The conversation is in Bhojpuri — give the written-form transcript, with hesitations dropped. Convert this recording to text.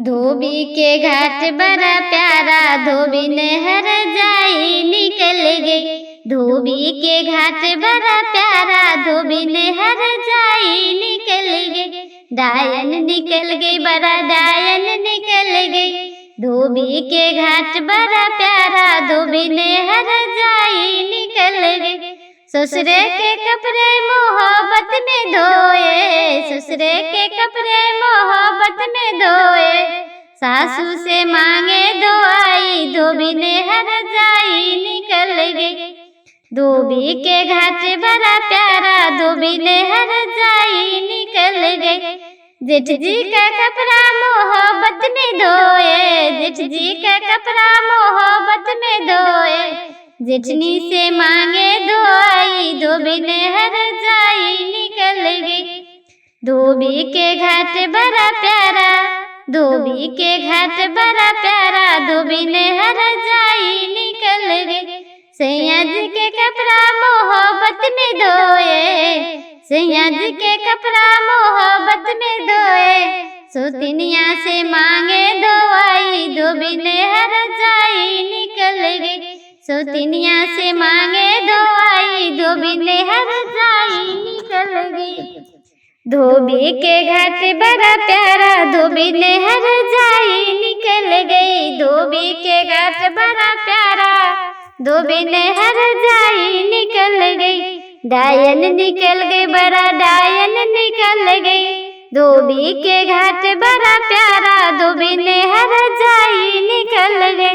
धोबी के घाट बड़ा प्यारा, धोबी नहर जाई निकल गई। धोबी के घाट बड़ा प्यारा, धोबी नहर जाई निकल गई। डायन निकल गई, बड़ा डायन निकल गई। धोबी के घाट बड़ा प्यारा, धोबी नहर जाई निकल गई। ससुरे के कपड़े मोहब्बत में धोए, ससुरे के कपड़े मोहब्बत में धोए। सासू से मांगे दुआई, धोबी नहर जाई निकल गई। धोबी के घाट बड़ा प्यारा, धोबी नहर जाई निकल गई। जेठ जी का कपड़ा मोहब्बत में धोए, जेठ जी का कपड़ा मोहब्बत में धोए। जेठनी से मांगे दुआई, धोबी नहर जाई निकल गई। धोबी के घाट बड़ा प्यारा, धोबी के घाट बड़ा प्यारा, धोबी नहर जाई निकल गई। सैया जी के कपड़ा मोहब्बत में धोए, सैया जी के कपड़ा मोहब्बत में धोए। सौतनिया से मांगे दुआई, धोबी नहर जाई निकल गई। सौतनिया से मांगे दुआई, धोबी नहर जाई निकल गई। धोबी के घाट बड़ा प्यारा, धोबी नहर जाई निकल गई। धोबी के घाट बड़ा प्यारा, धोबी नहर जाई निकल गई। डायन निकल गई, बड़ा डायन निकल गई। धोबी के घाट बड़ा प्यारा, धोबी नहर जाई निकल गई।